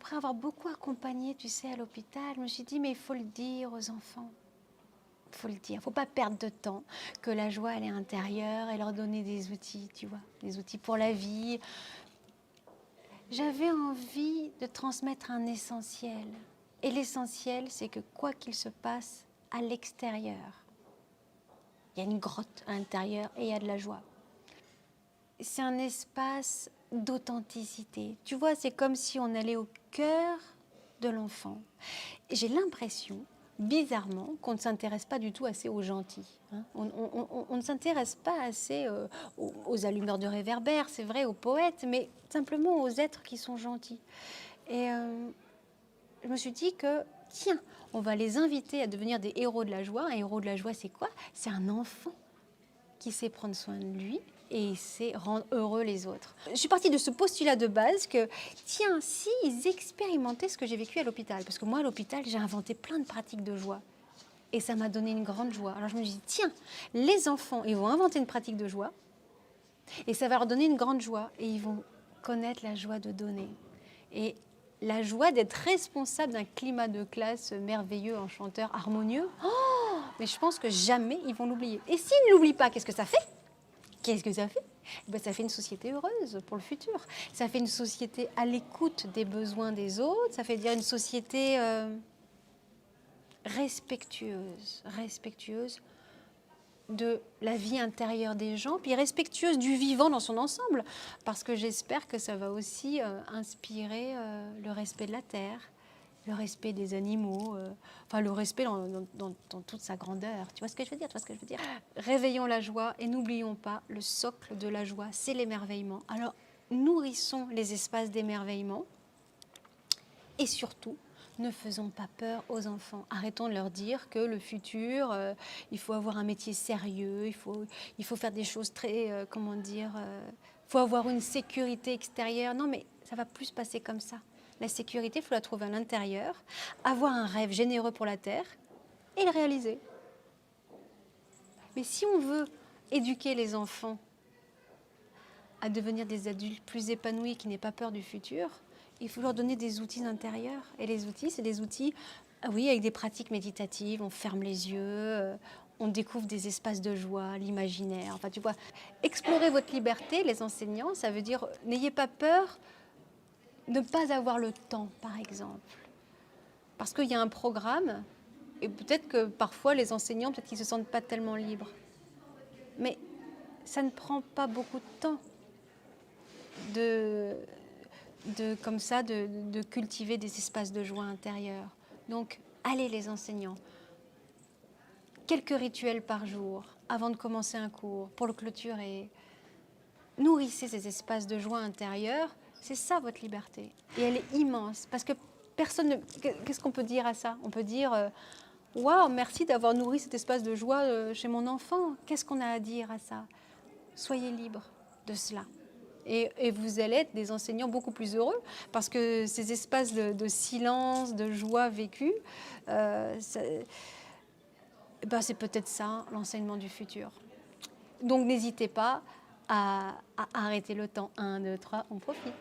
après avoir beaucoup accompagné, tu sais, à l'hôpital, je me suis dit, mais il faut le dire aux enfants. Il faut le dire, il ne faut pas perdre de temps, que la joie, elle est intérieure, et leur donner des outils, tu vois, des outils pour la vie. J'avais envie de transmettre un essentiel. Et l'essentiel, c'est que quoi qu'il se passe à l'extérieur, il y a une grotte à l'intérieur et il y a de la joie. C'est un espace d'authenticité. Tu vois, c'est comme si on allait au cœur de l'enfant. J'ai l'impression, bizarrement, qu'on ne s'intéresse pas du tout assez aux gentils. Hein. On ne s'intéresse pas assez aux allumeurs de réverbères, c'est vrai, aux poètes, mais simplement aux êtres qui sont gentils. Et je me suis dit que, tiens, on va les inviter à devenir des héros de la joie. Un héros de la joie, c'est quoi? C'est un enfant qui sait prendre soin de lui et il sait rendre heureux les autres. Je suis partie de ce postulat de base que, tiens, s'ils expérimentaient ce que j'ai vécu à l'hôpital, parce que moi, à l'hôpital, j'ai inventé plein de pratiques de joie. Et ça m'a donné une grande joie. Alors je me dis, tiens, les enfants, ils vont inventer une pratique de joie et ça va leur donner une grande joie. Et ils vont connaître la joie de donner. Et la joie d'être responsable d'un climat de classe merveilleux, enchanteur, harmonieux. Oh, mais je pense que jamais ils vont l'oublier. Et s'ils ne l'oublient pas, qu'est-ce que ça fait? Qu'est-ce que ça fait? Ben, ça fait une société heureuse pour le futur. Ça fait une société à l'écoute des besoins des autres. Ça fait dire une société respectueuse de la vie intérieure des gens, puis respectueuse du vivant dans son ensemble, parce que j'espère que ça va aussi inspirer le respect de la terre, le respect des animaux, enfin le respect dans toute sa grandeur. Tu vois ce que je veux dire? Tu vois ce que je veux dire? Réveillons la joie et n'oublions pas, le socle de la joie, c'est l'émerveillement. Alors, nourrissons les espaces d'émerveillement et surtout, ne faisons pas peur aux enfants. Arrêtons de leur dire que le futur, il faut avoir un métier sérieux, il faut faire des choses très, comment dire, il faut avoir une sécurité extérieure. Non, mais ça va plus se passer comme ça. La sécurité, il faut la trouver à l'intérieur, avoir un rêve généreux pour la Terre et le réaliser. Mais si on veut éduquer les enfants à devenir des adultes plus épanouis, qui n'aient pas peur du futur, il faut leur donner des outils intérieurs. Et les outils, c'est des outils, oui, avec des pratiques méditatives, on ferme les yeux, on découvre des espaces de joie, l'imaginaire. Enfin, tu vois, explorer votre liberté, les enseignants, ça veut dire, n'ayez pas peur de ne pas avoir le temps, par exemple. Parce qu'il y a un programme, et peut-être que parfois les enseignants, peut-être qu'ils ne se sentent pas tellement libres. Mais ça ne prend pas beaucoup de temps comme ça, de cultiver des espaces de joie intérieure. Donc, allez les enseignants, quelques rituels par jour avant de commencer un cours, pour le clôturer. Nourrissez ces espaces de joie intérieure, c'est ça votre liberté. Et elle est immense, parce que personne ne... Qu'est-ce qu'on peut dire à ça? On peut dire, waouh, merci d'avoir nourri cet espace de joie chez mon enfant. Qu'est-ce qu'on a à dire à ça? Soyez libre de cela. Et vous allez être des enseignants beaucoup plus heureux parce que ces espaces de silence, de joie vécue, c'est peut-être ça l'enseignement du futur. Donc n'hésitez pas à arrêter le temps. 1, 2, 3, on profite.